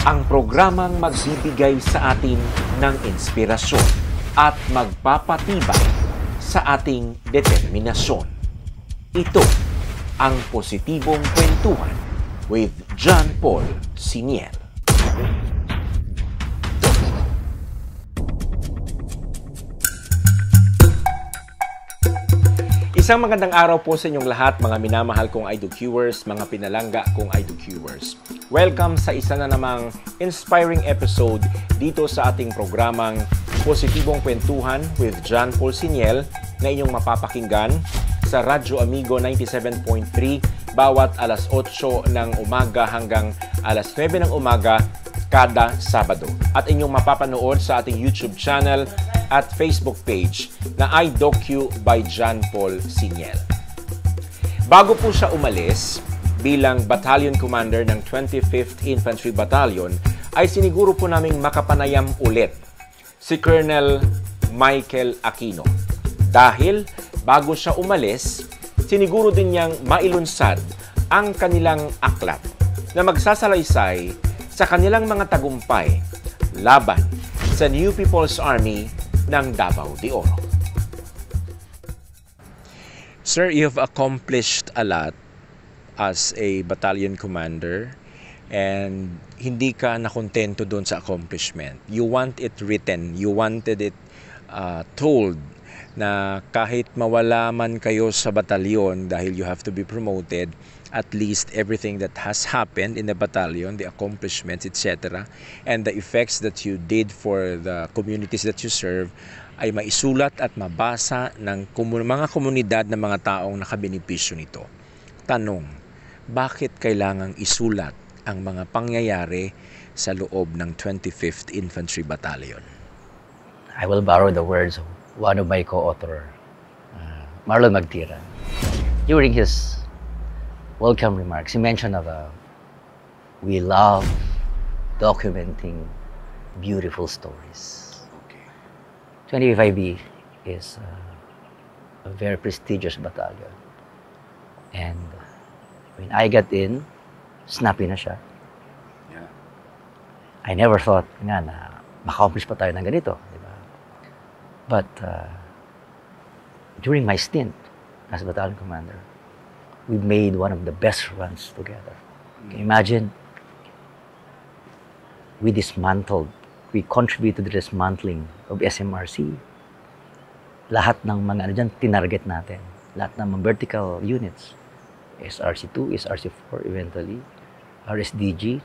Ang programang magbibigay sa atin ng inspirasyon at magpapatibay sa ating determinasyon. Ito ang Positibong Kwentuhan with John Paul Siniel. Isang magandang araw po sa inyong lahat, mga minamahal kong IDOQers, mga pinalangga kong IDOQers. Welcome sa isa na namang inspiring episode dito sa ating programang Positibong Kwentuhan with John Paul Siniel na inyong mapapakinggan sa Radyo Amigo 97.3 bawat alas 8 ng umaga hanggang alas 9 ng umaga kada Sabado. At inyong mapapanood sa ating YouTube channel at Facebook page na IDOQ by John Paul Siniel. Bago po siya umalis bilang Battalion Commander ng 25th Infantry Battalion, ay siniguro po naming makapanayam ulit si Colonel Michael Aquino. Dahil bago siya umalis, siniguro din niyang mailunsad ang kanilang aklat na magsasalaysay sa kanilang mga tagumpay laban sa New People's Army ng Davao de Oro. Sir, you have accomplished a lot as a battalion commander and hindi ka nakontento doon sa accomplishment. You want it written, you wanted it told na kahit mawala man kayo sa batalyon dahil you have to be promoted, at least everything that has happened in the battalion, the accomplishments, etc., and the effects that you did for the communities that you serve ay maisulat at mabasa ng mga komunidad ng mga taong nakabenepisyo nito. Tanong, bakit kailangang isulat ang mga pangyayari sa loob ng 25th Infantry Battalion? I will borrow the words of one of my co-author, Marlon Magtira. During his welcome remarks, he mentioned of we love documenting beautiful stories. Okay. 25B is a very prestigious battalion. And when I got in, snappy na siya. Yeah. I never thought nga na maka-accomplish pa tayo ng ganito. Diba? But during my stint as battalion commander, we made one of the best runs together. Can you imagine? We contributed to the dismantling of SMRC. Lahat ng mga ano dyan, tinarget natin. Lahat ng mga vertical units. SRC2, SRC4 eventually, RSDG,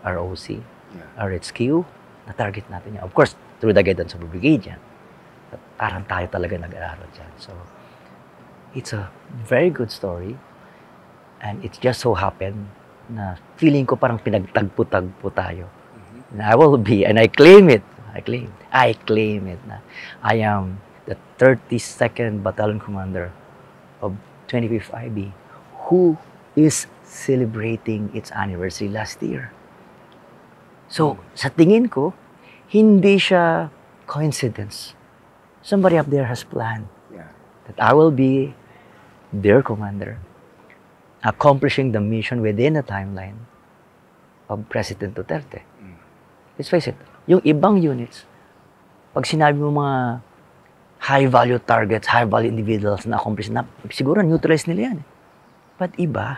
ROC, RHQ, na-target natin yan. Of course, through the guidance of the brigade yan. Parang tayo talaga nag-aaral dyan. So, it's a very good story. And it just so happened na feeling ko parang pinagtagpo-tagpo tayo. And I will be, and I claim it. I claim it na I am the 32nd Battalion Commander of 25th IB who is celebrating its anniversary last year. So, sa tingin ko, hindi siya coincidence. Somebody up there has planned that I will be their commander, accomplishing the mission within the timeline of President Duterte. Let's face it, yung ibang units, pag sinabi mo mga high-value targets, high-value individuals na accomplish na, siguro neutralize nila yan. But iba,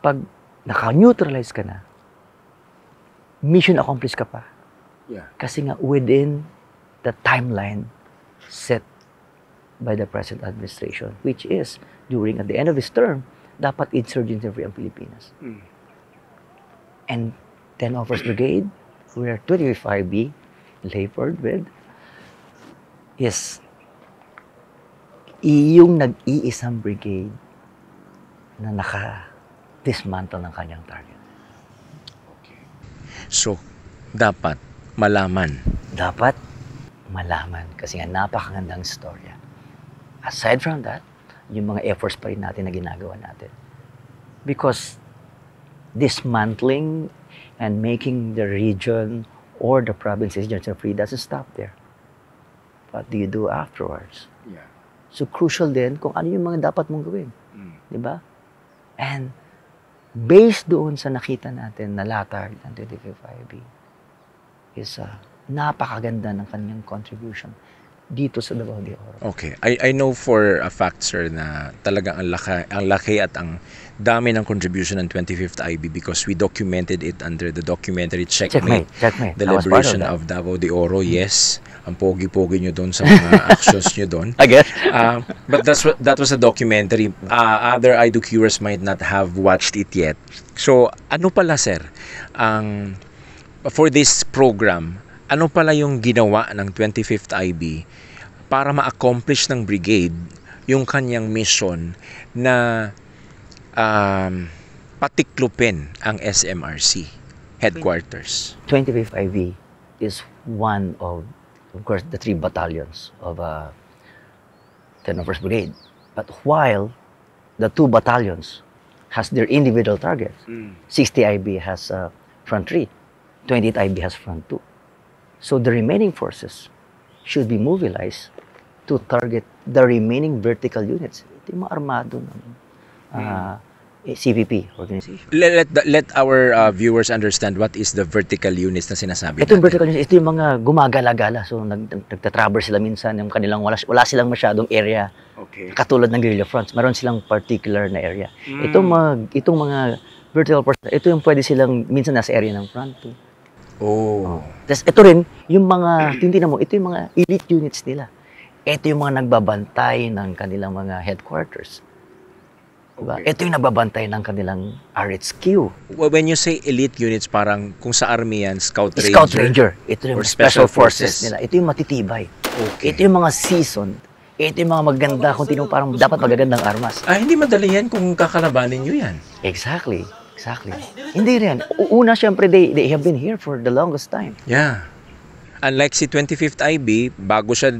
pag naka-neutralize ka na, mission accomplished ka pa. Yeah. Kasi nga within the timeline set by the present administration, which is at the end of his term, dapat insurgency-free ang Pilipinas. And 10 Offers Brigade, where 25B, labored with, is yung nag-iisang brigade na naka-dismantle ng kanyang target. Okay. So, dapat malaman. Dapat malaman kasi nga napakagandang storya. Aside from that, yung mga efforts pa rin natin na ginagawa natin. Because dismantling and making the region or the provinces free doesn't stop there. What do you do afterwards? Yeah. So crucial din kung ano yung mga dapat mong gawin. Di ba? And based doon sa nakita natin na latag ng 25IB, is napakaganda ng kanyang contribution dito sa Davao de Oro. Okay. I know for a fact, sir, na talagang ang laki at ang dami ng contribution ng 25th IB because we documented it under the documentary Checkmate. Checkmate. The Liberation of Davao de Oro. Yes. Ang pogi-pogi nyo doon sa mga actions nyo doon. I guess. But that was a documentary. Other IDOQers might not have watched it yet. So, ano pala, sir, for this program, ano pala yung ginawa ng 25th IB para ma-accomplish ng brigade yung kanyang mission na patiklupin ang SMRC headquarters? 25th IB is one of course, the 3 battalions of 10th Brigade. But while the 2 battalions has their individual targets, 60 IB has front 3, 28 IB has front 2. So the remaining forces should be mobilized to target the remaining vertical units. Ito yung mga armado ng CPP organization. Let our viewers understand what is the vertical units na sinasabi Ito yung natin. vertical units, ito yung mga gumagala-gala. So nagtatraverse sila minsan, yung kanilang wala silang masyadong area. Okay. Katulad ng guerrilla fronts, meron silang particular na area. Itong mga vertical forces, ito yung pwede silang minsan nasa area ng front. Tapos ito rin, yung mga, tingnan mo, ito yung mga elite units nila. Ito yung mga nagbabantay ng kanilang mga headquarters. Diba? Okay. Ito yung nagbabantay ng kanilang RHQ. When you say elite units, parang kung sa army yan, Scout Ranger. Ito yung or special special forces forces nila. Ito yung matitibay. Okay. Ito yung mga seasoned. Ito yung mga maganda, kung tinong parang dapat magagandang armas. Hindi madali yan kung kakalabanin nyo yan. Exactly. Hindi rin. Una, syempre, they have been here for the longest time. Yeah. Unlike si 25th IB, bago siya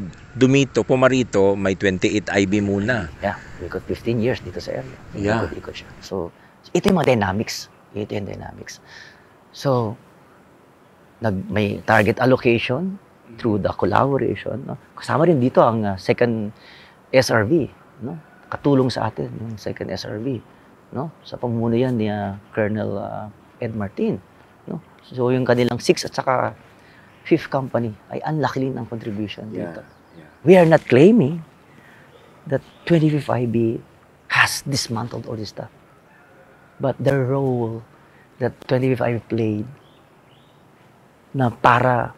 pumarito, may 28 IB muna. Yeah, we got 15 years dito sa area. Yeah. Ikot siya. So, ito yung mga dynamics. So, may target allocation through the collaboration. No? Kasama rin dito ang second SRV. No? Katulong sa atin yung second SRV. No? Sa pamumuno yan ni Colonel Ed Martin. No? So, yung kanilang 6th at saka 5th company ay ang laki rin ang contribution dito. We are not claiming that 25th IB has dismantled all this stuff. But the role that 25th IB played na para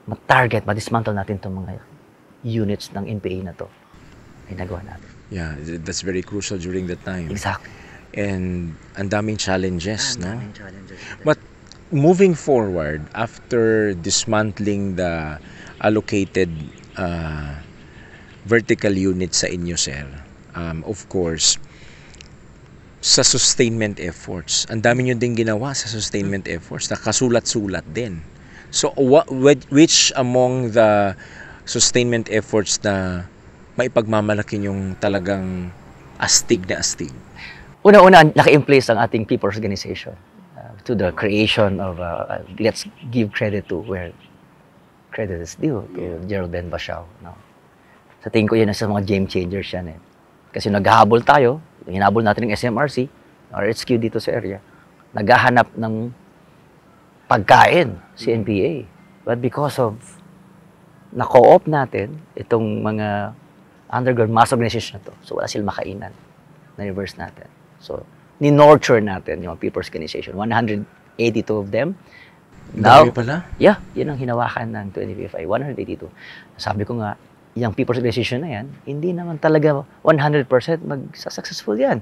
ma-target, ma-dismantle natin itong mga units ng NPA na to ay nagawa natin. Yeah, that's very crucial during that time. Exactly. And ang daming challenges, no? But moving forward, after dismantling the allocated vertical units sa inyo, sir, of course, sa sustainment efforts, ang dami nyo din ginawa sa sustainment efforts, nakasulat-sulat din. So, which among the sustainment efforts na maipagmamalaki yung talagang astig na astig? Una-una, naka-in-place ang ating people's organization to the creation of, let's give credit to where credit is due, to Gerald Ben Bashao. No? Sa tingin ko yan sa mga game changers yan. Kasi naghahabol tayo, hinabol natin ng SMRC, RHQ dito sa area, naghahanap ng pagkain, si NPA. But because of na-co-op natin, itong mga underground mass organization na to, so wala silang makainan, na-reverse natin. So, ni-nurture natin yung people's organization. 182 of them. Now, dami pala? Yeah, yun ang hinawakan ng 25 182. Sabi ko nga, yung people's organization na yan, hindi naman talaga 100% mag-successful yan.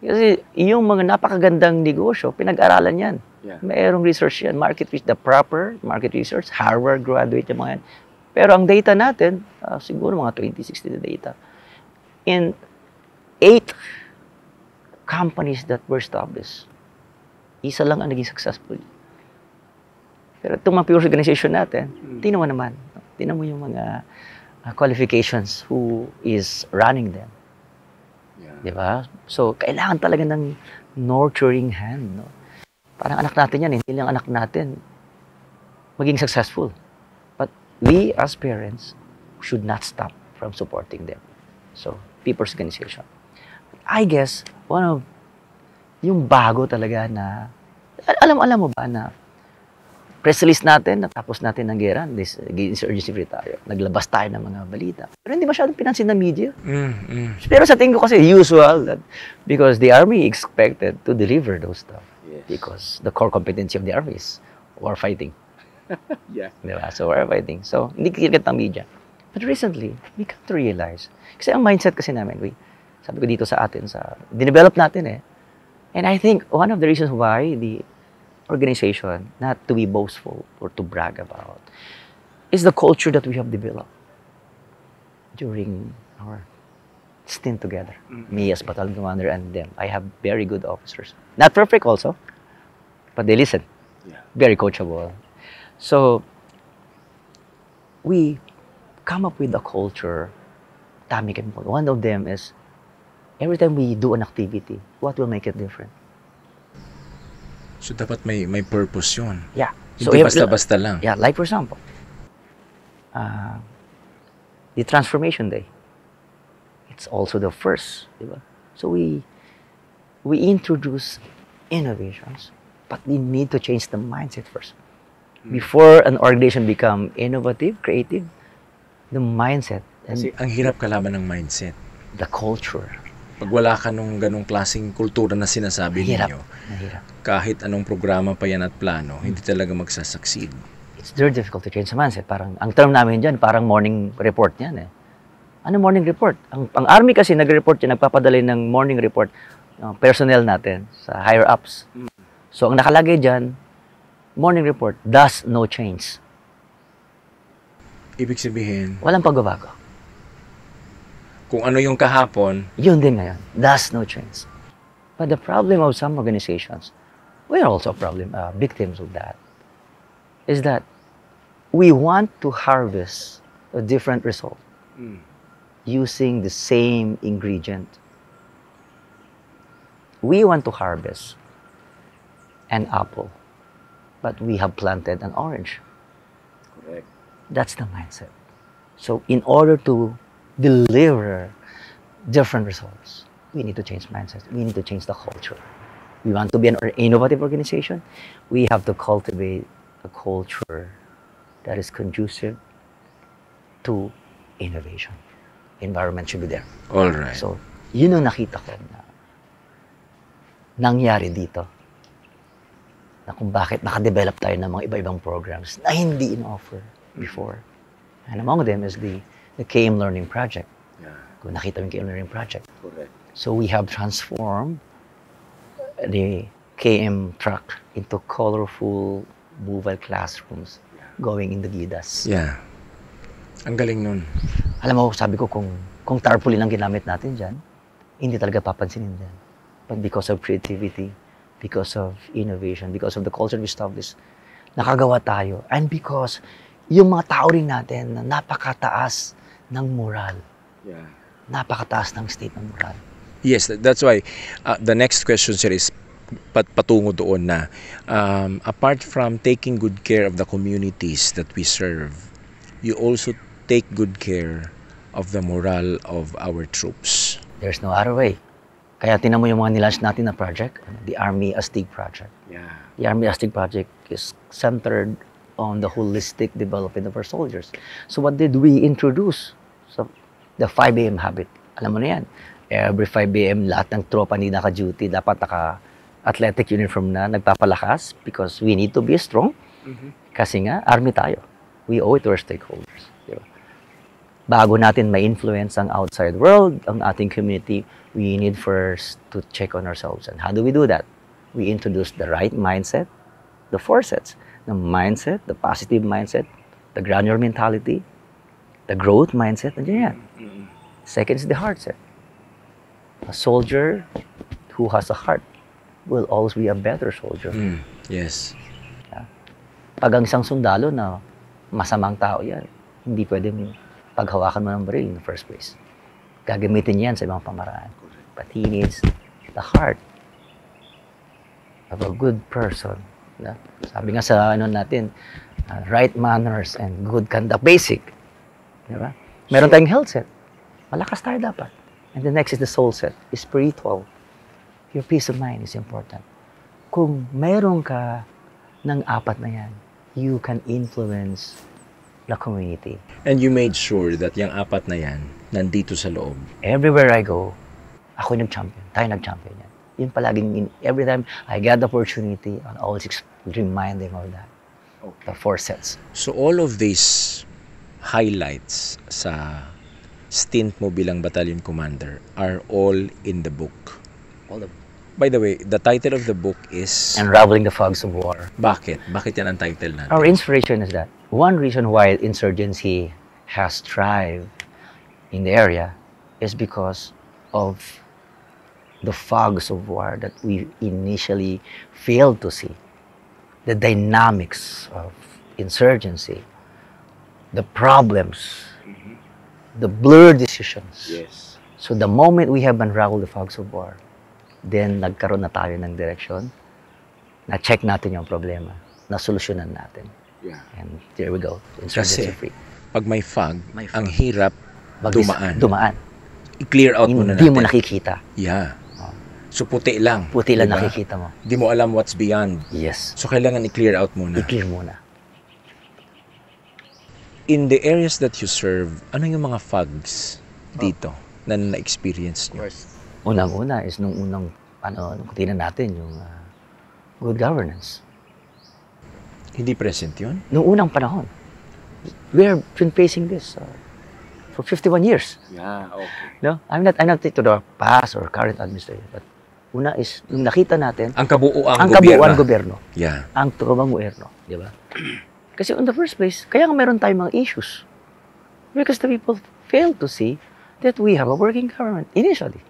Kasi yung mga napakagandang negosyo, pinag-aralan yan. Yeah. Mayroong research yan, the proper market research, Harvard graduate yung mga yan. Pero ang data natin, siguro mga 2060 na data. In 8 companies that were established, isa lang ang naging successful. Pero itong mga people's organization natin, tingnan mo naman. Tingnan mo yung mga qualifications, who is running them. Yeah. Diba? So, kailangan talaga ng nurturing hand. No? Parang anak natin yan, hindi lang anak natin maging successful. But we as parents should not stop from supporting them. So, people's organization. I guess, one of yung bago talaga na, alam mo ba na press release natin, natapos natin ng gera, this insurgency free tayo. Naglabas tayo ng mga balita. Pero hindi masyadong pinansin ng media. Pero sa tingin ko kasi usual that because the army expected to deliver those stuff. Yes. Because the core competency of the army is war fighting. Yeah. Diba? So war fighting. So hindi kikikat ng media. But recently, we come to realize, kasi ang mindset kasi namin, sabi ko dito sa atin, dinevelop natin eh. And I think one of the reasons why the organization, not to be boastful or to brag about, is the culture that we have developed during our stint together. Me as battalion commander and them. I have very good officers. Not perfect also, but they listen. Yeah. Very coachable. So, we come up with a culture. One of them is, every time we do an activity, what will make it different? So, dapat may purpose yun. Yeah. Hindi basta-basta lang. Yeah, like for example, the Transformation Day. It's also the first, diba? So we introduce innovations, but we need to change the mindset first. Before an organization become innovative, creative, the mindset. Kasi ang hirap kalaban ng mindset. The culture. Pag wala ka nung ganong klaseng kultura na sinasabi ninyo, kahit anong programa pa yan at plano, hindi talaga magsasucceed. It's very difficult to change the mindset. Parang, ang term namin dyan, parang morning report yan eh. Ano morning report? Ang army kasi nag-report yan, nagpapadala ng morning report personnel natin sa higher ups. So ang nakalagay dyan, morning report, thus no change. Ibig sabihin, walang pagbabago. Kung ano yung kahapon, yun din ngayon. Thus no change. But the problem of some organizations, we are also victims of that, is that we want to harvest a different result using the same ingredient. We want to harvest an apple, but we have planted an orange. Correct. That's the mindset. So in order to deliver different results, we need to change mindset. We need to change the culture. We want to be an innovative organization. We have to cultivate a culture that is conducive to innovation. Environment should be there. All right. So, yun ang nakita ko na nangyari dito. Na kung bakit nakadevelop tayo ng mga iba-ibang programs na hindi in-offer before. And among them is the KM Learning Project. Yeah. Kung nakita mo yung KM Learning Project. Correct. So we have transformed the KM truck into colorful mobile classrooms going in the Gidas. Yeah. Ang galing nun. Alam mo, sabi ko, kung tarpaulin ang ginamit natin dyan, hindi talaga papansinin dyan. But because of creativity, because of innovation, because of the culture we established, nakagawa tayo. And because yung mga tao rin natin na napakataas ng moral. Yeah. Napakataas ng state ng moral. Yes, that's why the next question, sir, is patungo doon na apart from taking good care of the communities that we serve, you also take good care of the morale of our troops. There's no other way. Kaya tinan mo yung mga nilaunch natin na project, the Army Astig Project. Yeah. The Army Astig Project is centered on the holistic development of our soldiers. So what did we introduce? So the 5 a.m. habit. Alam mo na yan. Every 5 a.m. lahat ng tropa hindi naka-duty, dapat naka-athletic uniform na, nagpapalakas because we need to be strong. Kasi nga, army tayo. We owe it to our stakeholders. Diba? Bago natin ma-influence ang outside world, ang ating community, we need first to check on ourselves. And how do we do that? We introduce the right mindset, the 4 sets. The mindset, the positive mindset, the granular mentality, the growth mindset, and yan. Second is the heart set. A soldier who has a heart will always be a better soldier. Yes. Pag ang isang sundalo na masamang tao yan, hindi pwedeng paghawakan mo ng baril in the first place. Gagamitin yan sa ibang pamaraan. But he needs the heart of a good person. Sabi nga sa natin, right manners and good conduct, basic. Diba? Meron tayong health set. Malakas tayo dapat. And the next is the soul set, spiritual. Your peace of mind is important. Kung mayroon ka ng apat na yan, you can influence the community. And you made sure that yung apat na yan, nandito sa loob. Everywhere I go, ako yung nag-champion. Tayo nag-champion yan. Yun palaging, every time I get the opportunity, I always remind them of that. The 4 sets. So all of these highlights sa stint mo bilang battalion commander are all in the book. By the way, the title of the book is Unraveling the Fogs of War. Bakit? Bakit yan ang title natin? Our inspiration is that one reason why insurgency has thrived in the area is because of the fogs of war that we initially failed to see. The dynamics of insurgency, the problems, the blurred decisions. Yes. So the moment we have unraveled the fogs of war, then nagkaroon na tayo ng direction, na-check natin yung problema, na-solusyonan natin. Yeah. And there we go, insurgency Kasi, free. pag may fog, May fog. ang hirap dumaan. Dumaan. I-clear out muna Hindi natin. mo nakikita. Yeah. So puti lang. Puti lang diba? nakikita mo. Di mo alam what's beyond. Yes. So kailangan i-clear out muna. I-clear muna. In the areas that you serve, ano yung mga fogs dito na na-experience nyo? Unang-una is nung nung tingnan natin yung good governance. Hindi present yun? Nung unang panahon. We have been facing this for 51 years. Yeah, okay. No? I'm not to the past or current administration, but una is nung nakita natin Ang kabuuang ang gobyerno. kabuuan gobyerno. Yeah. Ang turubang gobyerno, di ba? Kasi in the first place, kaya nga meron tayong mga issues. Because the people fail to see that we have a working government initially.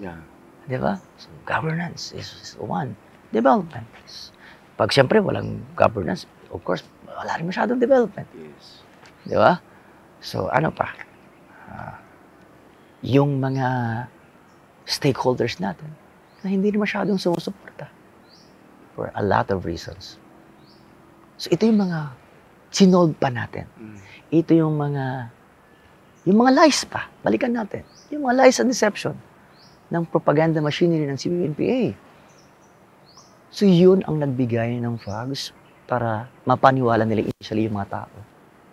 Yeah. Di ba? So, governance is one. Development is... Pag siyempre walang governance, of course, wala rin masyadong development. Yes. Di ba? So, ano pa? Yung mga stakeholders natin na hindi rin masyadong sumusuporta for a lot of reasons. So, ito yung mga sinolve pa natin. Ito yung mga lies pa. Balikan natin. Yung mga lies and deception ng propaganda machinery ng CBNPA. So, yun ang nagbigay ng fogs para mapaniwala nila initially yung mga tao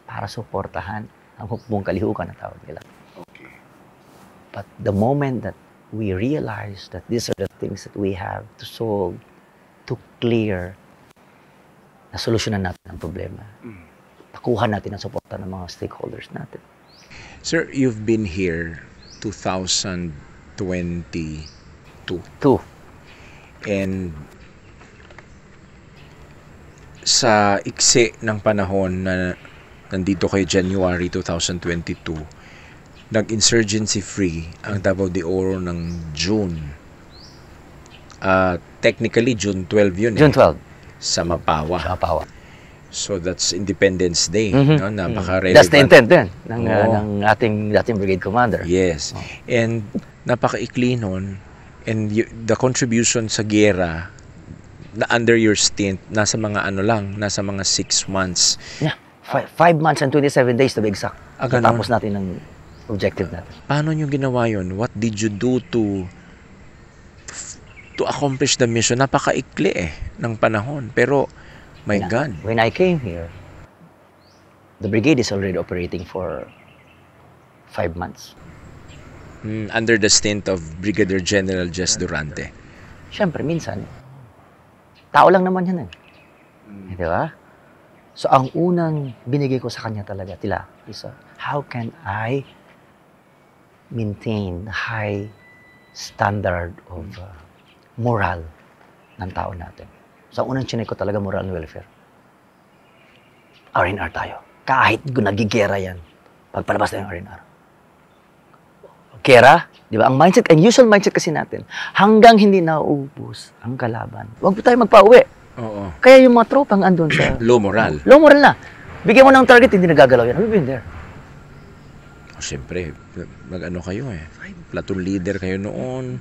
para suportahan ang hukbong kalihukan na tawag nila. Okay. But the moment that we realize that these are the things that we have to solve, to clear, na solusyonan natin ang problema. Nakuha natin ang suporta ng mga stakeholders natin. Sir, you've been here 2022. 2. And sa iksi ng panahon na nandito kay January 2022, nag-insurgency free ang Davao de Oro ng June. Technically, June 12 yun June 12. Sa Mapawa. Sa Mapawa. So that's Independence Day. No? Napaka-relevant. That's the intent din ng ating brigade commander. Yes. And napaka-ikli nun. And the contribution sa giyera na under your stint, nasa mga nasa mga 6 months. Yeah. 5 months and 27 days to be exact. Tapos natin ang objective natin. Paano nyo ginawa yun? What did you do to accomplish the mission? Napaka-ikli ng panahon. Pero, my God. When I came here, the brigade is already operating for 5 months. Under the stint of Brigadier General Jess Durante. Siyempre, minsan, tao lang naman yan Di ba? So, ang unang binigay ko sa kanya talaga, is how can I maintain the high standard of moral ng tao natin? So, ang unang chinek ko talaga, moral and welfare. R&R tayo. Kahit nagigera yan, pagpalabas tayo ng R&R. Kera, di ba? Ang usual mindset kasi natin, hanggang hindi nauubos ang kalaban, huwag po tayo magpa-uwi. Oo. Kaya yung mga tropang andun sa... Low moral. Low moral na. Bigyan mo ng target, hindi nagagalaw yan. We've been there. Siyempre, mag-ano kayo platoon leader kayo noon.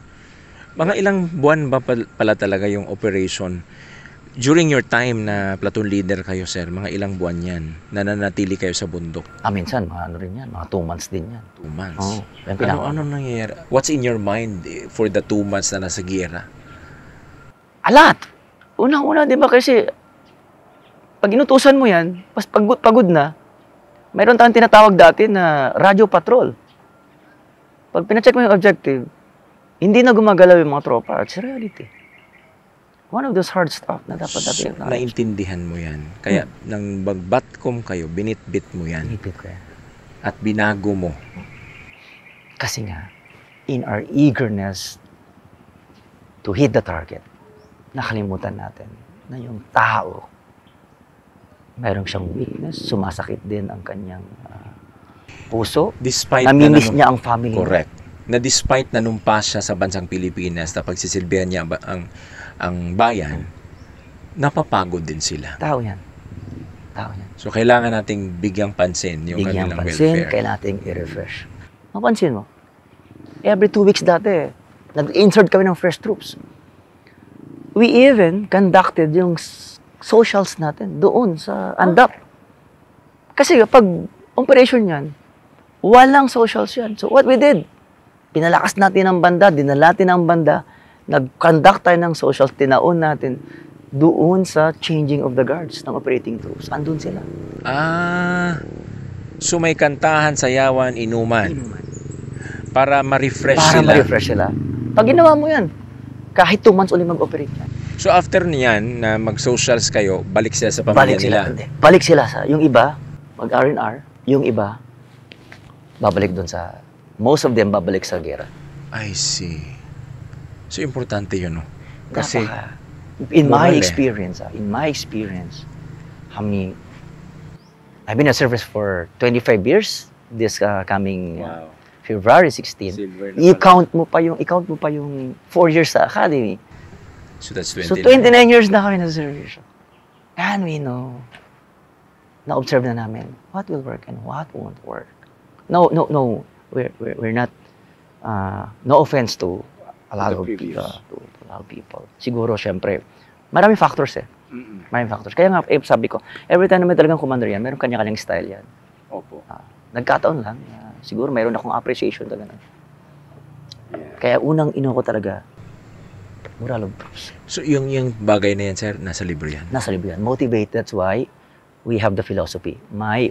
Mga ilang buwan ba pala talaga yung operation? During your time na platoon leader kayo, sir, mga ilang buwan yan, nananatili kayo sa bundok? Minsan, mga ano rin yan, mga 2 months din yan. 2 months? Oo. Ano nangyayari? What's in your mind for the 2 months na nasa giyera? A lot! Unang-una, di ba kasi, pag inutusan mo yan, pas pagod na, mayroon tayong tinatawag dati na radio patrol. Pag pinacheck mo yung objective, hindi na gumagalaw yung mga tropa. It's reality. One of those hard stuff na dapat natin. So, naintindihan mo yan. Kaya, nang magbatcom kayo, binitbit mo yan. Binitbit ko yan. At binago mo. Kasi nga, in our eagerness to hit the target, nakalimutan natin na yung tao, mayroong siyang weakness, sumasakit din ang kanyang puso, despite namimiss niya ang family. Correct. Na despite nanumpas siya sa bansang Pilipinas na pagsisilbihan niya ang bayan, napapagod din sila. Tao yan. Tao yan. So, kailangan nating bigyang pansin yung kanilang welfare. Kailangan nating i-refresh. Mapansin mo, every 2 weeks dati, nag-insert kami ng fresh troops. We even conducted yung socials natin doon sa Andap. Kasi pag operation yan, walang socials yan. So what we did, pinalakas natin ang banda, dinala natin ang banda, nag-conduct tayo ng socials, tinaon natin doon sa changing of the guards ng operating troops. Andun sila. So may kantahan, sayawan, inuman. Para ma-refresh sila. Para ma-refresh sila. Pag ginawa mo yan, kahit 2 months ulit mag-operate yan. So after niyan, na mag-socials kayo, balik sila sa pamilya nila? Balik sila sa, yung iba, mag-R&R, yung iba, babalik doon sa, most of them babalik sa gera. I see. So importante yun, no? Kasi, in my experience, I've been in service for 25 years, this coming February 16. I-count mo pa yung 4 years sa academy. So that's 29. So 29 years na kami na service. And we know, na-observe na namin what will work and what won't work. No, we're not, no offense to a lot of people. Siguro, syempre, maraming factors eh. Maraming factors. Kaya nga, sabi ko, every time na may talagang commander yan, meron kanya-kanyang style yan. Opo. Nagkataon lang. Siguro, mayroon akong appreciation talaga. Yeah. Kaya unang ino ko talaga, moral of troops. So, yung bagay na yan, sir, nasa libro yan? Nasa libro yan. Motivate, that's why we have the philosophy.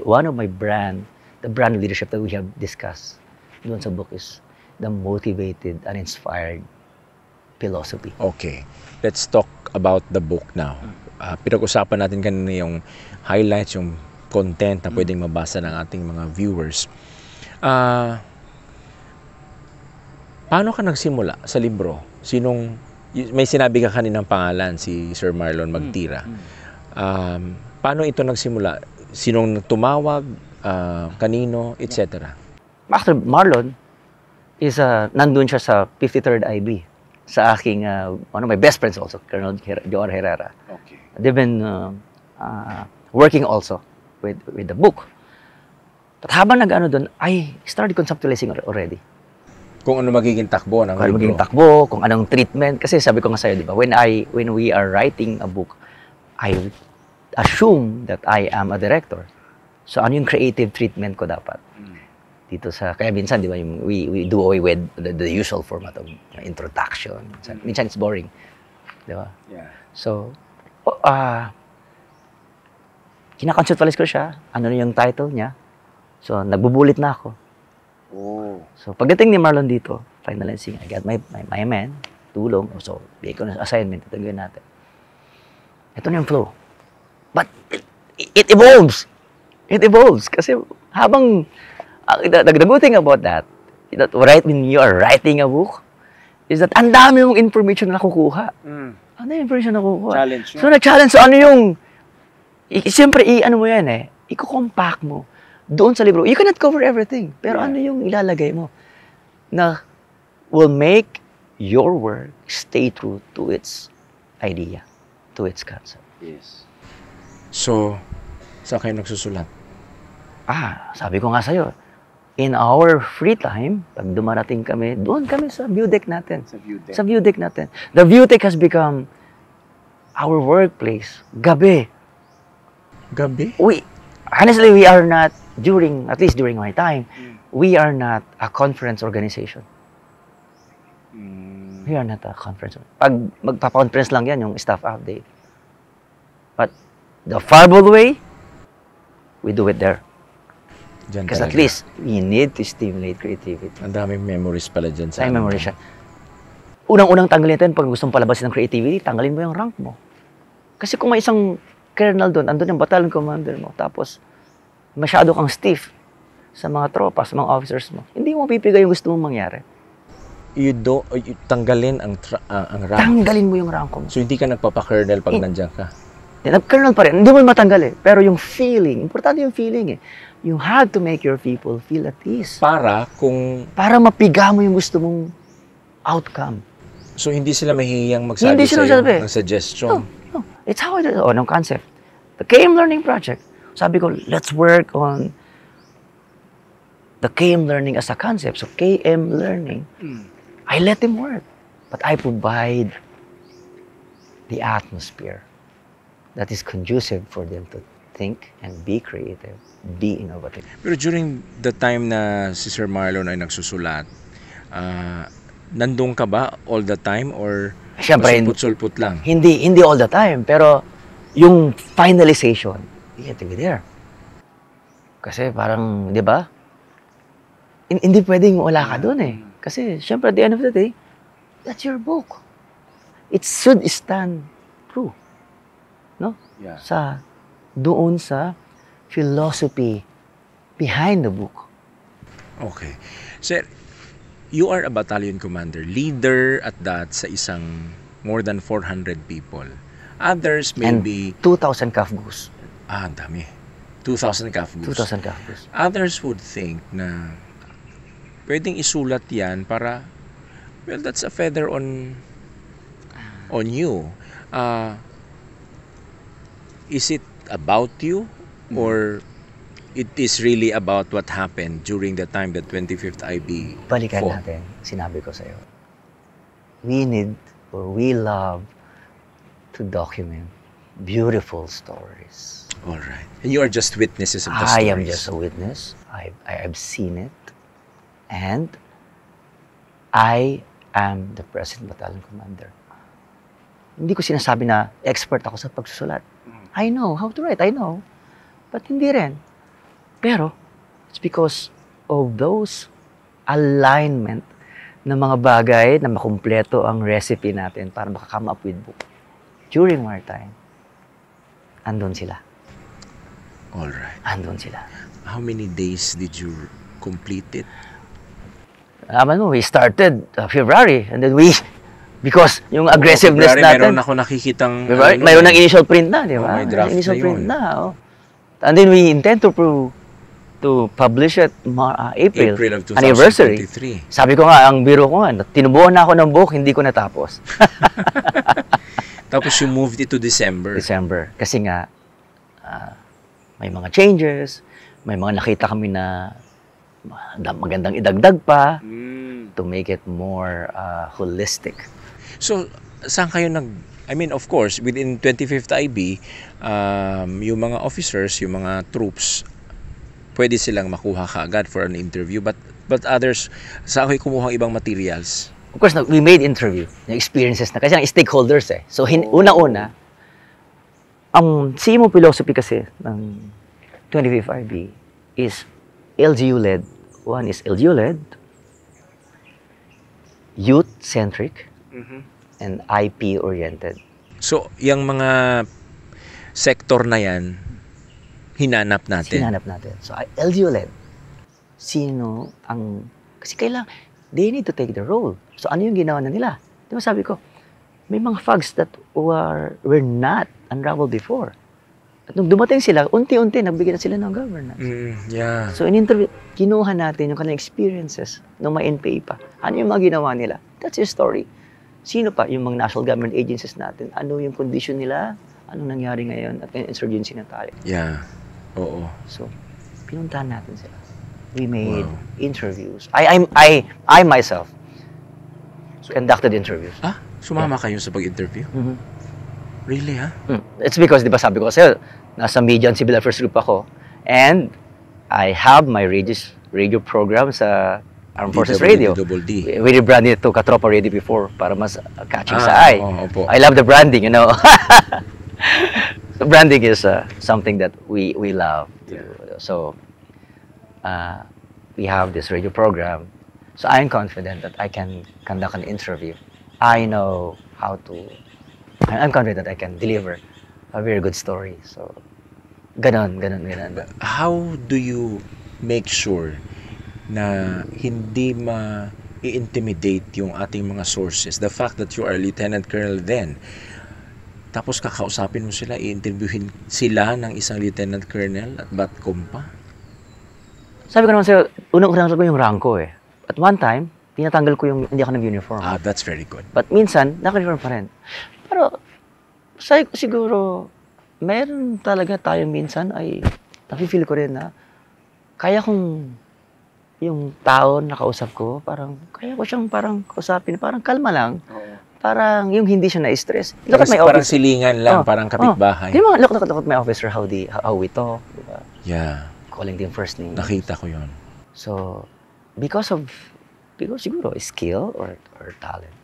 One of my the brand leadership that we have discussed doon sa book is the motivated and inspired philosophy. Okay. Let's talk about the book now. Pinag-usapan natin kanina yung highlights, yung content na pwedeng mabasa ng ating mga viewers. Paano ka nagsimula sa libro? May sinabi ka kaninang pangalan, si Sir Marlon Magtira. Paano ito nagsimula? Sinong tumawag? Kanino? Etc. Master Marlon is nandun siya sa 53rd IB sa aking one of my best friends also, Colonel Joar Herrera. Okay. They've been working also with the book. But habang nag-ano doon, I started conceptualizing already. Kung ano magiging takbo ng libro. Magiging takbo, kung anong treatment. Kasi sabi ko nga sa'yo, di ba, when we are writing a book, I assume that I am a director. So ano yung creative treatment ko dapat? Dito kaya minsan, di ba, we do away with the usual format of introduction. Minsan it's boring. Di ba? Yeah. So, kinakonceptualize ko siya. Ano na yung title niya. So, nagbubulit na ako. Oh. So, pagdating ni Marlon dito, finalizing, I got my man, tulong. So, bigay ko na assignment, tatagawin natin. Ito na yung flow. But, it evolves. It evolves. Kasi habang, the good thing about that when you are writing a book, is that ang dami mong information na nakukuha. Ano yung information na nakukuha? Challenge. So, na-challenge. So, ano yung, siyempre, ano mo yan eh, i-compact mo doon sa libro. You cannot cover everything. Pero ano yung ilalagay mo na will make your work stay true to its idea, to its concept. Yes. So, saan kayo nagsusulat? Sabi ko nga sa'yo, in our free time, pag dumarating kami, doon kami sa view deck natin. Sa view deck natin. The view deck has become our workplace, gabi. Gabi? Honestly, we are not, at least during my time, we are not a conference organization. We are not a conference. Pag magpapa-conference lang yan, yung staff update. But the Farbol way, we do it there. Because at least, we need to stimulate creativity. Ang daming memories pala dyan sa memory siya. Unang-unang tanggalin natin, pag gustong palabasin ng creativity, tanggalin mo yung rank mo. Kasi kung may isang colonel doon, andun yung battalion commander mo, tapos masyado kang stiff sa mga tropa, sa mga officers mo, hindi mo pipigay yung gusto mong mangyari. Tanggalin ang rank. Tanggalin mo yung rank mo. So, hindi ka nagpapa-colonel pag nandiyan ka? Colonel pa rin. Hindi mo matanggal eh. Pero yung feeling, importante yung feeling eh. You have to make your people feel at ease. Para mapiga mo yung gusto mong outcome. So, hindi sila mahihiyang magsabi sa'yo ng suggestion? No. It's how it is. Ng concept. The KM Learning Project. Sabi ko, let's work on the KM Learning as a concept. So, KM Learning. I let them work. But I provide the atmosphere that is conducive for them to think and be creative, be innovative. Pero during the time na si Sir Marlon ay nagsusulat, nandun ka ba all the time or sulput-sulput lang? Hindi all the time, pero yung finalization, you have to be there. Kasi parang, di ba? Hindi pwedeng wala ka dun eh. Kasi, syempre, at the end of the day, that's your book. It should stand true. No? Yeah. Doon sa philosophy behind the book. Okay. Sir, you are a battalion commander, leader at that sa isang more than 400 people. Others maybe... And 2,000 kafgus. Ang dami. 2,000 kafgus. 2,000 kafgus. Others would think na pwedeng isulat yan para, well, that's a feather on you. Is it about you or it is really about what happened during the time that 25th IB Balikan fought? natin, sinabi ko sa'yo. We love to document beautiful stories. All right. And you are just witnesses of the stories. I am just a witness. I've seen it. And I am the President Battalion Commander. Hindi ko sinasabi na expert ako sa pagsusulat. I know how to write, I know. But hindi rin. Pero, it's because of those alignment ng mga bagay na makumpleto ang recipe natin para makakome up with book. During wartime, andun sila. All right. Andun sila. How many days did you complete it? Alam mo, we started February and then because yung aggressiveness natin. Meron ako nakikitang... Mayroon ng initial print na, di ba? May draft initial na print na. Oh. And then we intend to publish it April of 2023. Anniversary. Sabi ko nga, ang biro ko nga, tinubuan na ako ng book, hindi ko natapos. Tapos you moved it to December. Kasi nga, may mga changes, may mga nakita kami na magandang idagdag pa to make it more holistic. So, saan kayo of course, within 25th IB, yung mga officers, yung mga troops, pwede silang makuha kaagad for an interview. But others, saan kayo kumuha ibang materials? Of course, we made interview. Yung experiences na. Kasi ang stakeholders eh. So, una-una, ang CMO philosophy kasi ng 25th IB is LGU-led. One is LGU-led, youth-centric, and IP-oriented. So, yung mga sector na yan, hinanap natin. So, LGU-led. Kasi they need to take the role. So, ano yung ginawa na nila? Di ba sabi ko, may mga fags that were not unraveled before. At nung dumating sila, unti-unti, nagbigay na sila ng governance. Yeah. So, in interview, kinuha natin yung kanilang experiences nung may NPA pa. Ano yung mga ginawa nila? That's your story. Sino pa? Yung mga national government agencies natin. Ano yung condition nila? Anong nangyari ngayon? At yung insurgency na tayo. Yeah. Oo. So, pinuntahan natin sila. We made interviews. I myself conducted interviews. Sumama kayo sa pag-interview? Really, ha? It's because, di ba sabi ko kasi, nasa Media and Civil Affairs Group ako. And I have my radio program sa Armed Forces Radio. DWD. We rebranded it to Katropa Radio before para mas catching sa eye. Opo. I love the branding, you know. The branding is something that we love. Yeah. So, we have this radio program. So I'm confident that I can conduct an interview. I know how to. I'm confident that I can deliver a very good story. So, ganon. How do you make sure na hindi ma-intimidate yung ating mga sources? The fact that you are Lieutenant Colonel then, tapos kakausapin mo sila, i-interviewin sila ng isang Lieutenant Colonel at BATCOM pa? Sabi ko naman sa'yo, unang-unang ko yung rank ko eh. At one time, tinatanggal ko yung hindi ako nag-uniform. That's very good. But minsan, naka-uniform pa rin. Pero, siguro, meron talaga tayo minsan ay nafe-feel ko rin na kaya kong yung tao na kausap ko, parang kaya ko siyang parang kausapin, parang kalma lang. Parang yung hindi siya na-stress. Look at my Parang officer. silingan lang, parang kapitbahay. Di ba, look at my officer, how we talk. Diba? Yeah. Calling them first name. Nakita ko yun. So, because siguro skill or talent,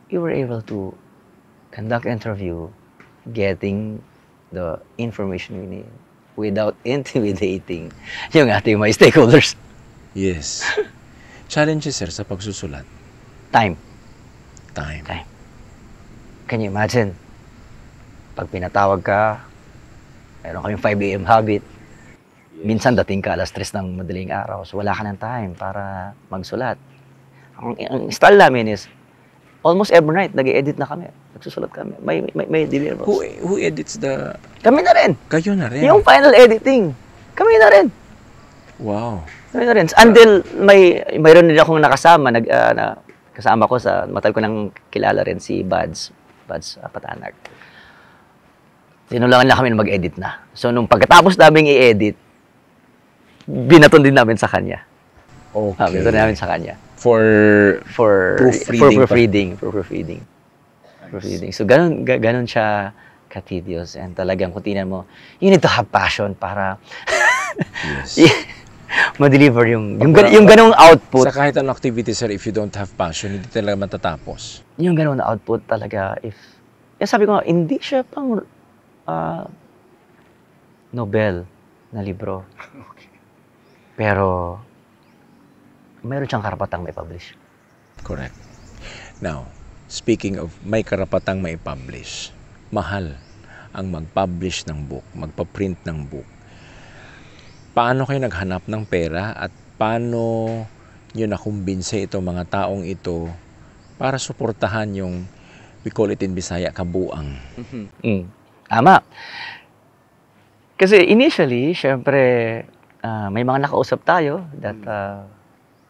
you were able to conduct interview, getting the information we need without intimidating yung ating mga stakeholders. Yes. Challenges, sir, sa pagsusulat? Time. Time. Can you imagine? Pag pinatawag ka, mayroon kaming 5 a.m. habit. Minsan dating ka alas 3 ng madaling araw, so wala ka ng time para magsulat. Ang style namin is, almost every night, nag-edit na kami. Nagsusulat kami. May deliverables. Who edits the... Kami na rin. Kayo na rin? Yung final editing, kami na rin. Wow. Kami na rin. Until mayroon din akong nakasama, kasama ko sa, matal ko nang kilala rin si Bads Patanag. Tinulangan na kami na mag-edit na. So, nung pagkatapos namin i-edit, binaton din namin sa kanya. Okay. Binaton namin sa kanya. For proofreading. So, ganun siya ka-tedious. And talagang kung tingnan mo, you need to have passion para ma-deliver yung ganung output. Sa kahit anong activity, sir, if you don't have passion, hindi talaga matatapos. Yung ganun na output talaga, sabi ko nga, hindi siya pang Nobel na libro. Pero, mayroon siyang karapatang may publish. Correct. Now, speaking of may karapatang may publish, mahal ang mag-publish ng book, magpa-print ng book. Paano kayo naghanap ng pera at paano nyo nakumbinse itong mga taong ito para suportahan yung, we call it in Bisaya, kabuang? Tama. Kasi initially, syempre, may mga nakausap tayo that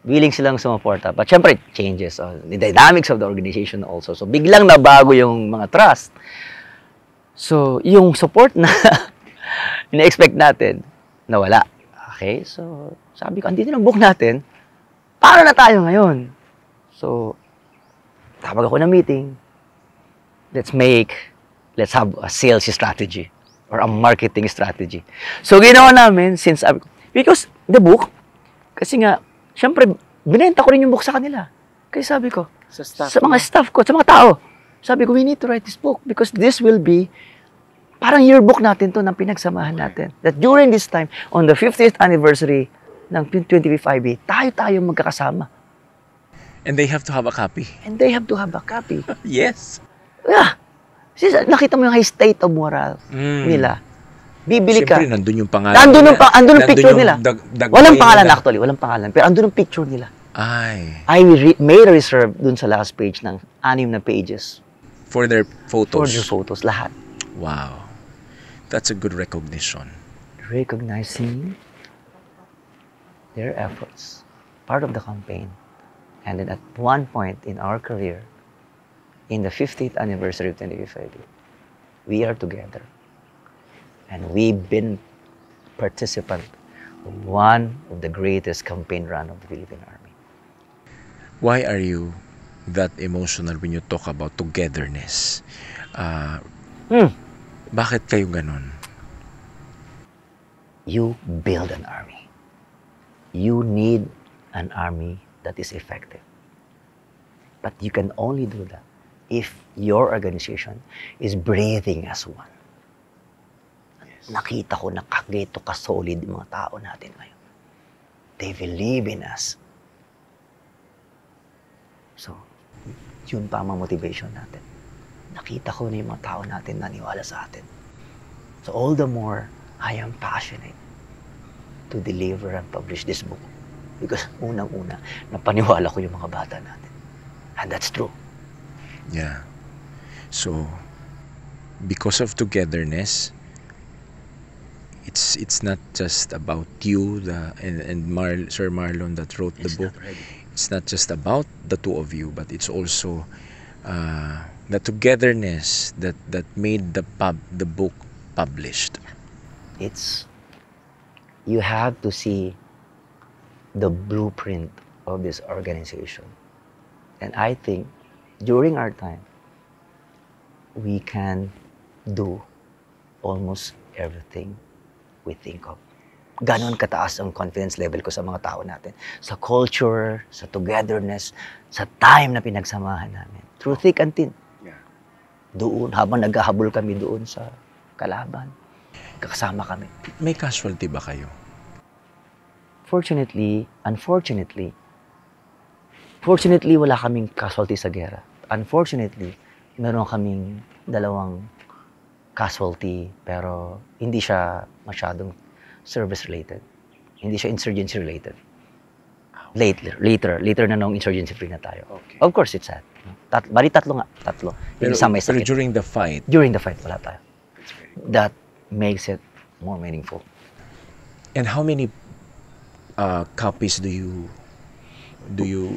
willing silang sumuporta. But syempre, changes. The dynamics of the organization also. So, biglang nabago yung mga trust. So, yung support na ina-expect natin, nawala. Okay? So, sabi ko, andito ng book natin. Paano na tayo ngayon? So, tawag ako ng meeting. Let's have a sales strategy or a marketing strategy. So, ginawa namin because the book, kasi nga, syempre, binenta ko rin yung book sa kanila. Kaya sabi ko, sa mga staff ko, sa mga tao, sabi ko, we need to write this book because this will be parang yearbook natin to ng pinagsamahan natin. That during this time, on the 50th anniversary ng 25B, tayo magkakasama. And they have to have a copy. Yes. Yeah. Nakita mo yung high state of moral nila. Bibili ka. Siyempre, nandun yung pangalan. Nandun yung picture nila. Walang pangalan nila. actually, walang pangalan. Pero andun yung picture nila. I made a reserve dun sa last page ng 6 na pages. For their photos. For their photos, lahat. Wow. That's a good recognition. Recognizing their efforts, part of the campaign. And then at one point in our career, in the 50th anniversary of 25, we are together. And we've been participant of one of the greatest campaign run of the Philippine Army. Why are you that emotional when you talk about togetherness? Hmm. Bakit kayo ganon? You build an army. You need an army that is effective. But you can only do that if your organization is breathing as one. Nakita ko na kageto ka-solid yung mga tao natin ngayon. They believe in us. So, yun pa ang motivation natin. Nakita ko na yung mga tao natin naniwala sa atin. So all the more, I am passionate to deliver and publish this book. Because unang-una, napaniwala ko yung mga bata natin. And that's true. Yeah. So, because of togetherness, it's not just about you and Sir Marlon that wrote the book. It's not just about the two of you, but it's also the togetherness that made the book published. You have to see the blueprint of this organization. And I think during our time, we can do almost everything we think of. Ganon kataas ang confidence level ko sa mga tao natin. Sa culture, sa togetherness, sa time na pinagsamahan namin. Through thick and thin. Yeah. Doon, habang naghahabol kami doon sa kalaban, kakasama kami. May casualty ba kayo? Fortunately, wala kaming casualty sa gera. Unfortunately, meron kaming 2 casualty, pero hindi siya masyadong service-related. Hindi siya insurgency-related. Later na nung insurgency-free na tayo. Okay. Of course, it's sad. Bali 3 nga. 3. Pero, Isa may pero sakit. during the fight, Wala tayo. That makes it more meaningful. and how many copies do you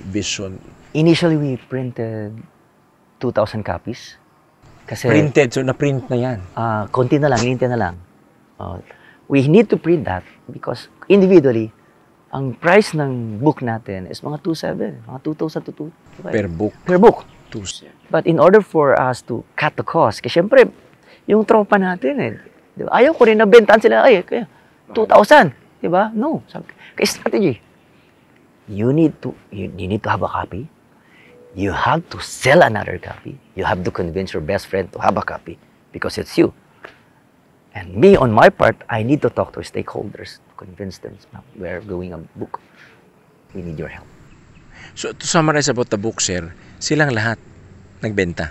vision? Initially, we printed 2,000 copies. Kasi Printed, so na-print na yan. konti na lang, hinintay na lang. We need to print that because individually, ang price ng book natin is mga 2,700, mga 2,000 to 2,500. Per book. Per book. 2,000. But in order for us to cut the cost, kasi syempre, yung tropa natin di ba? Ayaw ko rin nabentahan sila, kaya 2,000, di ba? No. Kaya strategy. You need to have a copy. You have to sell another copy. You have to convince your best friend to have a copy because it's you. And me, on my part, I need to talk to stakeholders to convince them we're doing a book. We need your help. So to summarize about the book, sir, silang lahat nagbenta.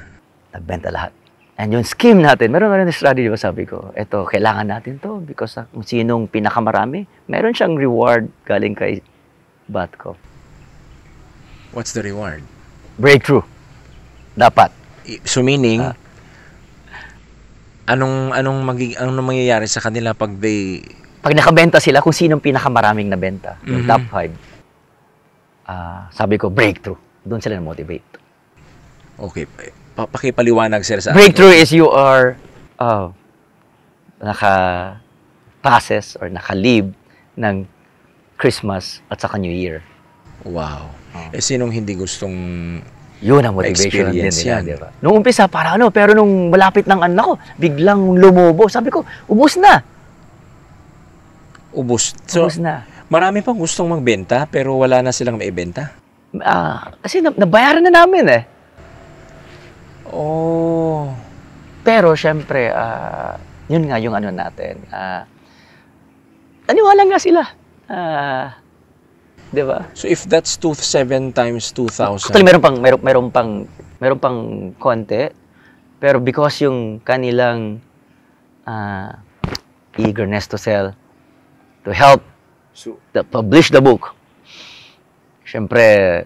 Nagbenta lahat. And yung scheme natin, meron na strategy, ba sabi ko, eto, kailangan natin to because kung sinong pinakamarami, meron siyang reward galing kay Batco. What's the reward? Breakthrough. Dapat. So meaning, anong mangyayari sa kanila pag nakabenta sila, kung sinong pinakamaraming nabenta, yung top 5, sabi ko, breakthrough. Doon sila na-motivate. Okay, pakipaliwanag sir sa Breakthrough is you are naka-passes or naka-leave ng Christmas at saka New Year. Wow. Sinong hindi gustong Yun ang motivation din nila, yan. di ba? Nung umpisa, pero nung malapit ng anak ko, biglang lumubo. Sabi ko, ubus na. ubos? So, Ubus na. marami pang gustong magbenta pero wala na silang maibenta? Kasi nabayaran na namin Oh. Pero syempre, yun nga yung ano natin. Naniwala nga sila. Di ba? So if that's 7 times 2,000. Actually, meron pang konti. Pero because yung kanilang eagerness to sell, to help to publish the book, syempre,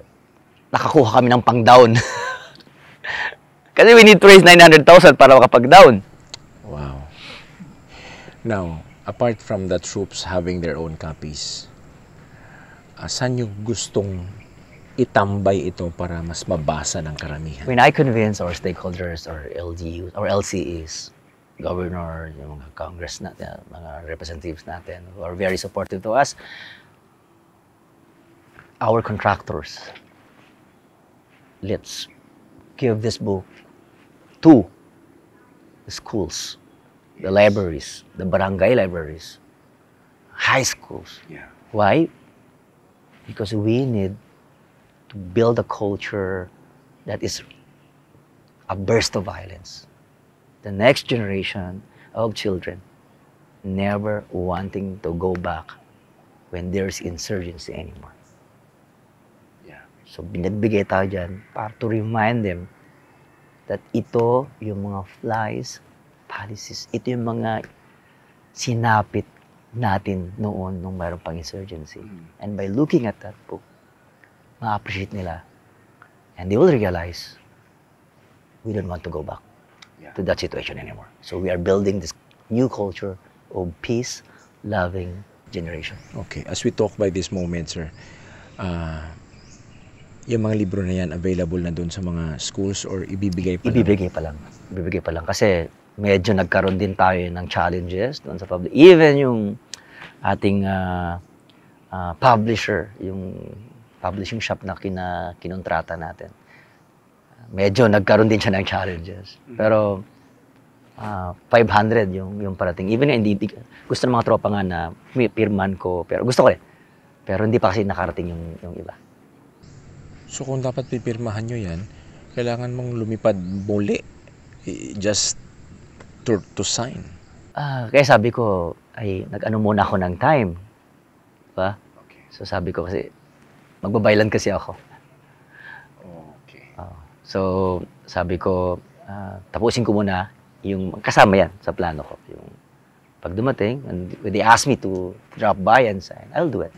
nakakuha kami ng pang-down. Kasi we need to raise 900,000 para makapag-down. Wow. Now, apart from the troops having their own copies, saan nyo gustong itambay ito para mas mabasa ng karamihan? When I convince our stakeholders, our LGUs, our LCEs, governor, yung mga congress natin, mga representatives natin who are very supportive to us, our contractors, let's give this book to the schools, the libraries, the barangay libraries, high schools. Yeah. Why? Because we need to build a culture that is a burst of violence. The next generation of children never wanting to go back when there's insurgency anymore. Yeah. So binagbigay tayo dyan para to remind them that ito yung mga flies, policies, ito yung mga sinapit natin noon nung mayroon pang insurgency. And by looking at that book, ma-appreciate nila. And they will realize we don't want to go back to that situation anymore. So we are building this new culture of peace, loving generation. Okay, as we talk by this moment, sir, yung mga libro na yan available na doon sa mga schools or ibibigay pa lang? Ibibigay pa lang. Ibibigay pa lang. Kasi medyo nagkaroon din tayo ng challenges doon sa public. Even yung ating publisher, yung publishing shop na kinontrata natin, medyo nagkaroon din siya ng challenges. Pero 500 yung parating. Even hindi gusto ng mga tropa nga na pirman ko, pero gusto ko rin. Pero hindi pa kasi nakarating yung iba. So kung dapat pipirmahan nyo yan, kailangan mong lumipad muli just to sign. Kaya sabi ko, ay nag-ano muna ako ng time. Diba? Okay. So sabi ko kasi, magbabaylan kasi ako. Okay. So sabi ko, tapusin ko muna yung kasama yan sa plano ko. Yung pag dumating, and when they ask me to drop by and sign, I'll do it.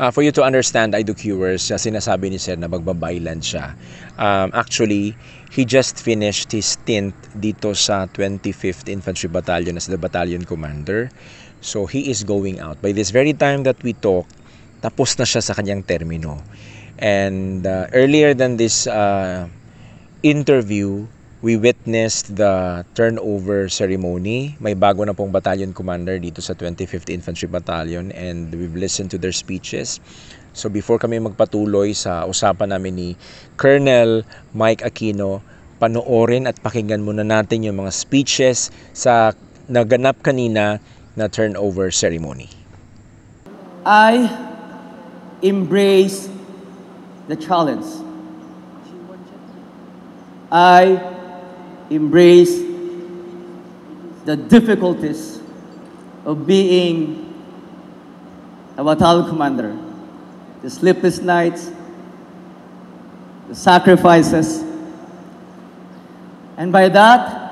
For you to understand, viewers, sinasabi ni Sir na magbabaylan siya. Actually, he just finished his stint dito sa 25th Infantry Battalion as the battalion commander. So he is going out. By this very time that we talk, tapos na siya sa kanyang termino. And earlier than this interview, we witnessed the turnover ceremony. May bago na pong battalion commander dito sa 25th Infantry Battalion and we've listened to their speeches. So before kami magpatuloy sa usapan namin ni Colonel Mike Aquino, panoorin at pakinggan muna natin yung mga speeches sa naganap kanina na turnover ceremony. I embrace the challenge. I embrace the difficulties of being a battalion commander, the sleepless nights, the sacrifices. And by that,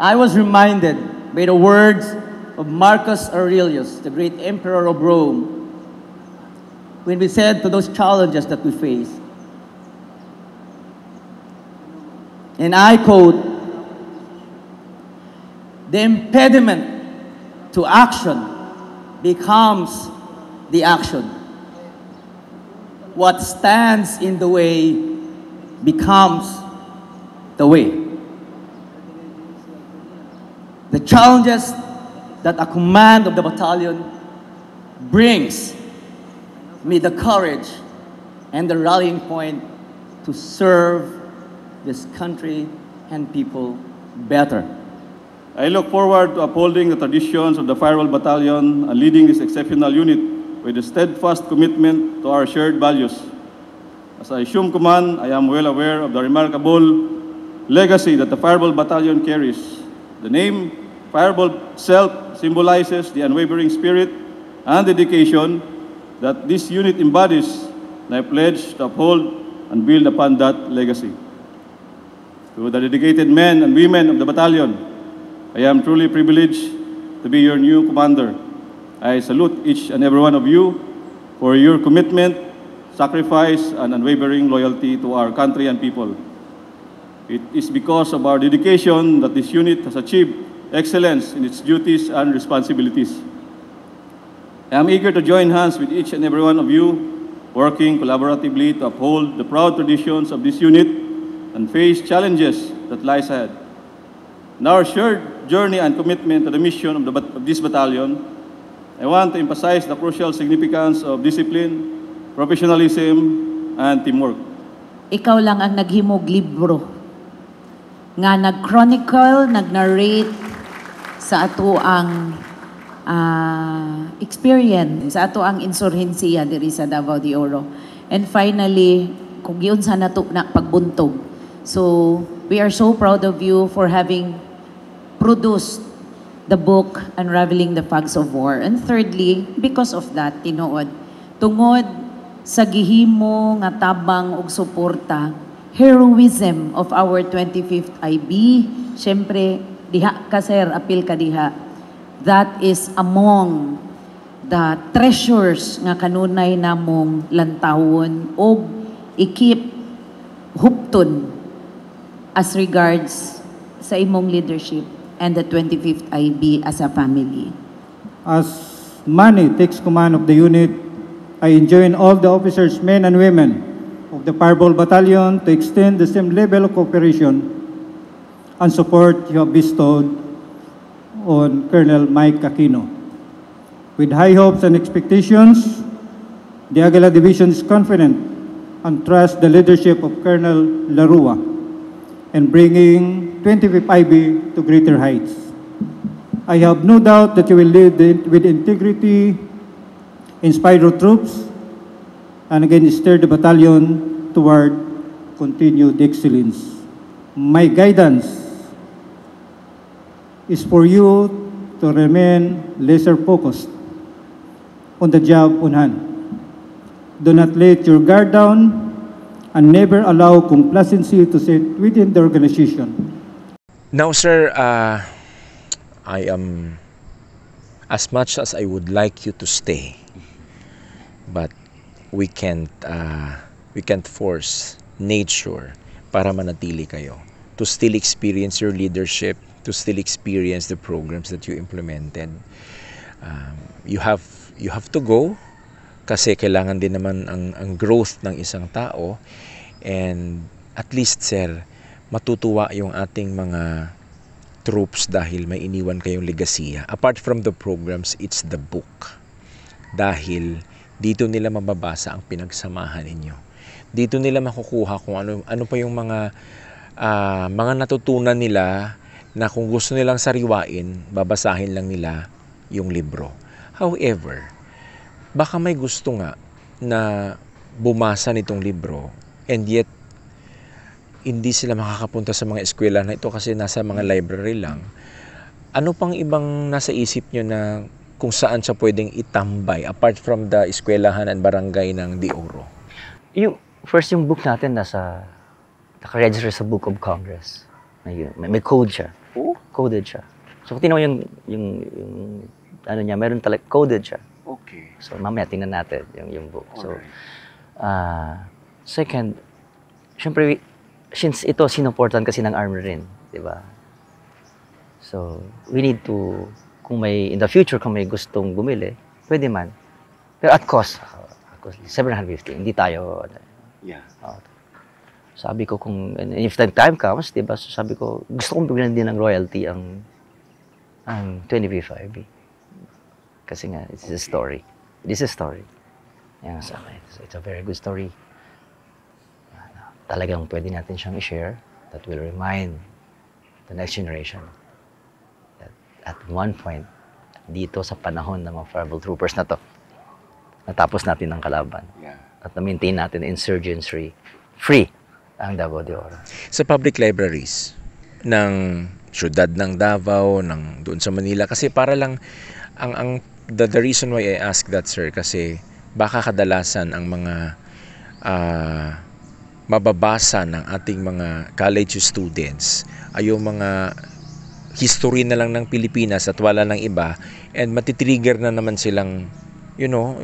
I was reminded by the words of Marcus Aurelius, the great emperor of Rome, when we said to those challenges that we face, and I quote, "The impediment to action becomes the action. What stands in the way becomes the way." The challenges that a command of the battalion brings me the courage and the rallying point to serve this country and people better. I look forward to upholding the traditions of the Firewall Battalion and leading this exceptional unit with a steadfast commitment to our shared values. As I assume command, I am well aware of the remarkable legacy that the Firewall Battalion carries. The name Firewall itself symbolizes the unwavering spirit and dedication that this unit embodies, and I pledge to uphold and build upon that legacy. To the dedicated men and women of the battalion, I am truly privileged to be your new commander. I salute each and every one of you for your commitment, sacrifice, and unwavering loyalty to our country and people. It is because of our dedication that this unit has achieved excellence in its duties and responsibilities. I am eager to join hands with each and every one of you, working collaboratively to uphold the proud traditions of this unit and face challenges that lies ahead. In our shared journey and commitment to the mission of this battalion, I want to emphasize the crucial significance of discipline, professionalism, and teamwork. Ikaw lang ang naghimog libro nga nag-chronicle, nag-narrate sa ato ang experience, sa ato ang insurhensiya diri sa Davao de Oro. And finally, kung yun sa nato na pagbuntog. So, we are so proud of you for having produced the book Unraveling the Fags of War. And thirdly, because of that, tinuod, tungod sa gihimo nga tabang ug suporta, heroism of our 25th IB, syempre, diha ka sir, apil ka diha. That is among the treasures nga kanunay namong lantawon o ikip hupton as regards sa imong leadership and the 25th IB as a family. As Manny takes command of the unit, I enjoin all the officers, men and women of the Fireball Battalion to extend the same level of cooperation and support you have bestowed on Colonel Mike Aquino. With high hopes and expectations, the Aguila Division is confident and trusts the leadership of Colonel Larua in bringing 25 IB to greater heights. I have no doubt that you will lead with integrity, inspire your troops, and again steer the battalion toward continued excellence. My guidance is for you to remain laser focused on the job on hand. Do not let your guard down and never allow complacency to sit within the organization. Now, sir, I am, as much as I would like you to stay, but we can't force nature para manatili kayo, to still experience your leadership, to still experience the programs that you implemented. You have to go kasi kailangan din naman ang growth ng isang tao, and at least, sir, matutuwa yung ating mga troops dahil may iniwan kayong legasiya. Apart from the programs, it's the book. Dahil dito nila mababasa ang pinagsamahan ninyo. Dito nila makukuha kung ano pa yung mga natutunan nila na kung gusto nilang sariwain, babasahin lang nila yung libro. However, baka may gusto nga na bumasa nitong libro and yet hindi sila makakapunta sa mga eskwela na ito kasi nasa mga library lang. Ano pang ibang nasa isip nyo na kung saan siya pwedeng itambay apart from the eskwelahan and barangay ng De Oro? Yung book natin naka-register sa Book of Congress. May code siya. Coded siya. So kung tinaw yung ano niya, meron talaga coded siya. Okay. So mamaya tingnan natin yung book. So second, syempre since ito sinuportan kasi ng Army rin, di ba? So we need to, in the future kung may gustong bumili, pwede man. Pero at cost 750, hindi tayo. Yeah. Sabi ko if the time comes, di ba? So sabi ko, gusto kong bigyan din ng royalty ang 25 kasi nga, it's a story. This is a story. Yan, so, it's a very good story. Talagang pwede natin siyang i-share that will remind the next generation that at one point, dito sa panahon ng mga Fireball Troopers na to, natapos natin ang kalaban. Yeah. At na-maintain natin insurgency free ang Davao de Oro. Sa public libraries ng syudad ng Davao, doon sa Manila, kasi para lang the reason why I ask that, sir, kasi baka kadalasan ang mga mababasa ng ating mga college students ay yung mga history na lang ng Pilipinas at wala ng iba, and matitrigger na naman silang you know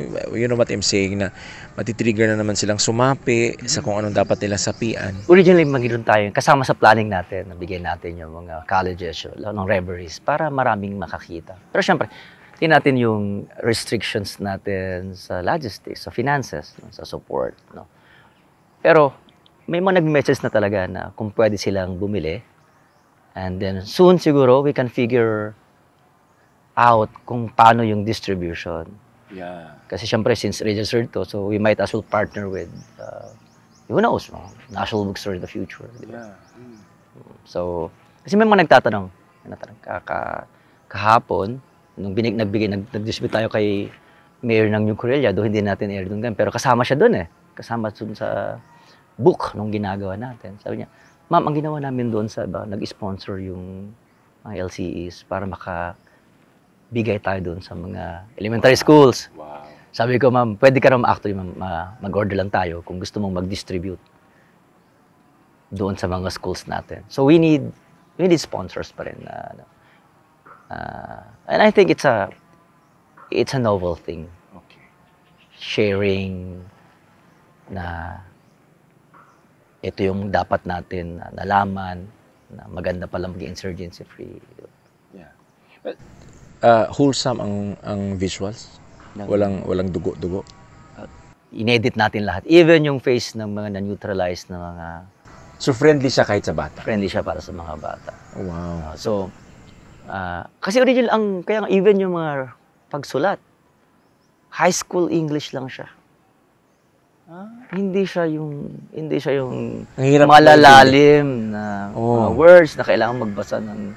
what I'm saying, na matitrigger na naman silang sumapi sa kung anong dapat nilang sapian. Originally, magiging tayo, kasama sa planning natin, nabigay natin yung mga colleges, ng reveries, para maraming makakita. Pero syempre, tingnan natin yung restrictions natin sa logistics, sa finances, sa support. No? Pero, may mga nag-message na talaga na kung pwede silang bumili. And then, soon siguro, we can figure out kung paano yung distribution. Yeah. Kasi syempre, since registered to, so we might as well partner with, who knows, no? National Bookstore in the future. Diba? Yeah. So, kasi may mga nagtatanong kahapon, nung nag-distribute tayo kay Mayor ng New Corellia, doon hindi natin air doon. Pero kasama siya doon eh. Kasama doon sa book nung ginagawa natin. Sabi niya, ma'am, ang ginawa namin doon sa nag-sponsor yung mga LCEs para makabigay tayo doon sa mga elementary schools. Wow. Sabi ko, ma'am, pwede ka naman actually mag-order lang tayo kung gusto mong mag-distribute doon sa mga schools natin. So we need sponsors pa rin. And I think it's a novel thing. Okay. Sharing na ito yung dapat natin nalaman na maganda pala maging insurgency free. Yeah. But, wholesome ang visuals. Walang dugo-dugo. Inedit natin lahat. Even yung face ng mga na-neutralized na mga... So friendly siya kahit sa bata? Friendly siya para sa mga bata. Wow. Kasi original, kaya even yung mga pagsulat, high school English lang siya. Hindi siya yung malalalim na words na kailangan magbasa ng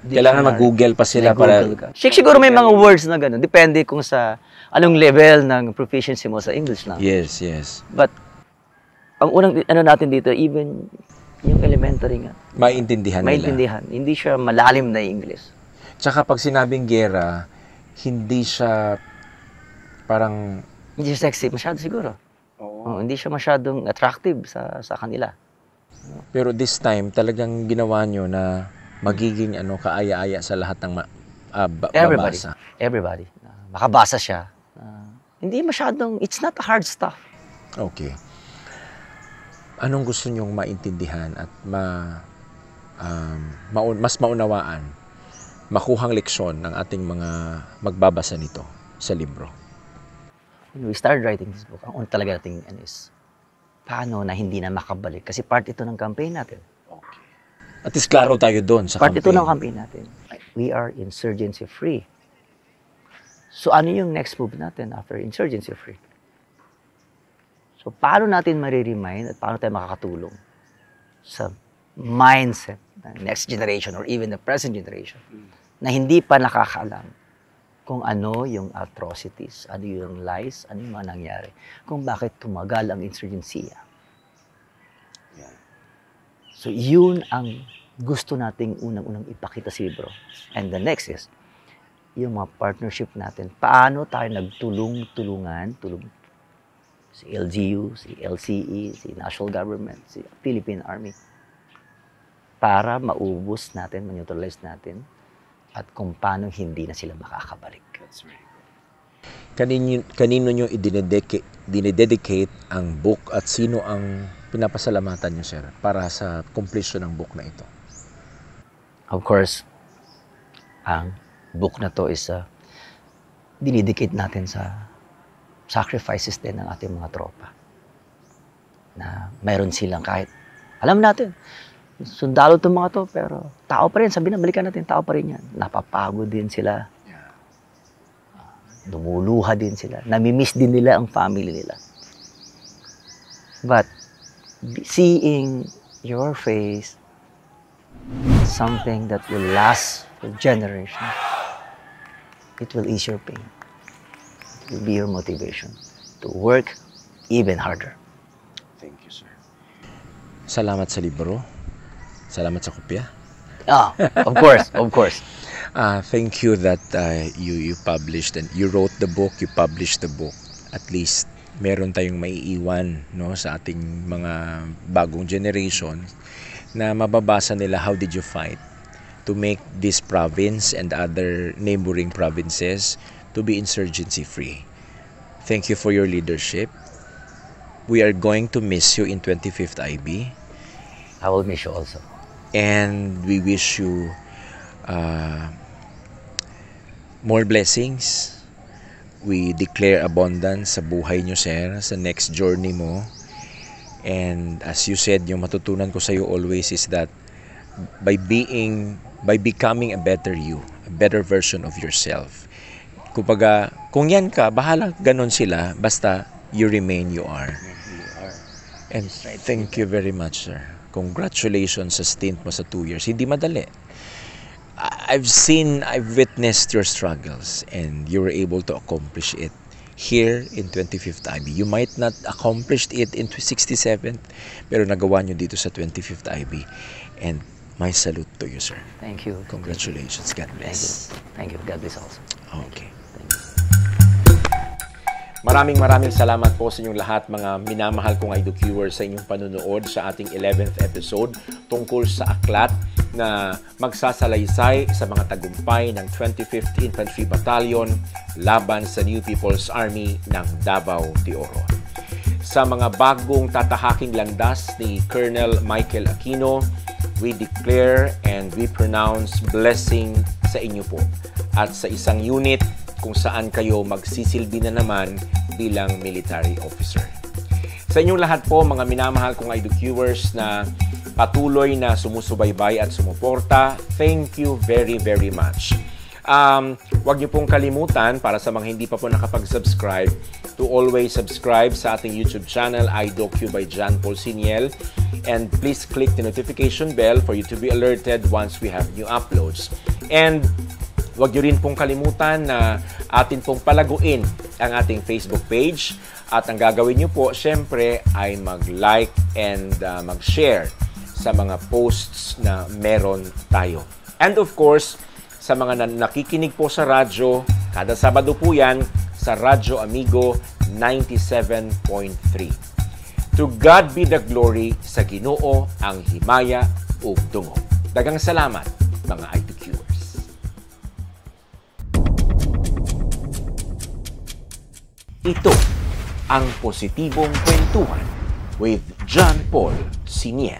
dictionary. Kailangan mag-Google pa sila para... Siguro may mga words na gano'n. Depende kung sa anong level ng proficiency mo sa English lang. Yes. But, ang unang natin dito, even yung elementary nga. Maintindihan nila. Hindi siya malalim na English. Tsaka pag sinabing gera, hindi siya parang... Hindi siya sexy masyado siguro. Hindi siya masyadong attractive sa kanila. Pero this time, talagang ginawa nyo na magiging kaaya-aya sa lahat ng babasa. Everybody. Makabasa siya. Hindi masyadong, it's not hard stuff. Okay. Anong gusto nyong maintindihan at mas maunawaan, makuhang leksyon ng ating mga magbabasa nito sa libro? When we started writing this book, ang una talaga natin is, paano na hindi na makabalik? Kasi part ito ng campaign natin. Okay. At least klaro tayo doon sa part campaign. Part ito ng campaign natin. We are insurgency free. So ano yung next move natin after insurgency free? So paano natin mariremind at paano tayo makakatulong sa mindset ng next generation or even the present generation na hindi pa nakakaalam kung ano yung atrocities, ano yung lies, ano yung mga nangyari, kung bakit tumagal ang insurgensiya. So yun ang gusto nating unang-unang ipakita sa libro. And the next is, yung mga partnership natin, paano tayo nagtulong-tulungan, si LGU, si LCE, si National Government, si Philippine Army, para maubos natin, ma-neutralize natin, at kung paano hindi na sila makakabalik. That's right. Kanino nyo dinededicate ang book at sino ang pinapasalamatan nyo, sir, para sa completion ng book na ito? Of course, ang book na to is dinedicate natin sa sacrifices din ng ating mga tropa. Na mayroon silang kahit, alam natin, sundalo itong mga to, pero tao pa rin. Sabi na, balikan natin, tao pa rin yan. Napapagod din sila. Lumuluha din sila. Namimiss din nila ang family nila. But, seeing your face, something that will last for generations, it will ease your pain. It will be your motivation to work even harder. Thank you, sir. Salamat sa libro. Salamat sa kopya. Of course. Thank you that you published and you wrote the book, you published the book. At least meron tayong maiiwan, no, sa ating mga bagong generation na mababasa nila how did you fight to make this province and other neighboring provinces to be insurgency free. Thank you for your leadership. We are going to miss you in 25th IB. I will miss you also. And we wish you more blessings. We declare abundance sa buhay nyo, sir, sa next journey mo. And as you said, yung matutunan ko sa iyo always is that by becoming a better you, a better version of yourself. Kumbaga, kung yan ka, bahala ganon sila, basta you remain you are. And thank you very much, sir. Congratulations sa stint mo sa 2 years. Hindi madali. I've witnessed your struggles and you were able to accomplish it here in 25th IB. You might not accomplished it in 67th, pero nagawa nyo dito sa 25th IB. And my salute to you, sir. Thank you. Congratulations. God bless. Thank you. God bless also. Okay. Maraming salamat po sa inyong lahat, mga minamahal kong IDOQers, sa inyong panunood sa ating 11th episode tungkol sa aklat na magsasalaysay sa mga tagumpay ng 25th Infantry Battalion laban sa New People's Army ng Davao de Oro. Sa mga bagong tatahaking landas ni Colonel Michael Aquino, we declare and we pronounce blessing sa inyo po at sa isang unit kung saan kayo magsisilbi na naman bilang military officer. Sa inyong lahat po, mga minamahal kong IDOQers na patuloy na sumusubaybay at sumuporta, thank you very much. Huwag niyo pong kalimutan, para sa mga hindi pa po nakapag-subscribe, to always subscribe sa ating YouTube channel, IDOQ by John Paul Siniel. And please click the notification bell for you to be alerted once we have new uploads. And huwag niyo rin pong kalimutan na atin pong palaguin ang ating Facebook page. At ang gagawin niyo po, syempre, ay mag-like and mag-share sa mga posts na meron tayo. And of course, sa mga nakikinig po sa radyo, kada Sabado po yan, sa Radyo Amigo 97.3. To God be the glory, sa Ginoo ang himaya ug tungo. Daghang salamat, mga IDOQers. Ito ang Positibong Kwentuhan with John Paul Siniel.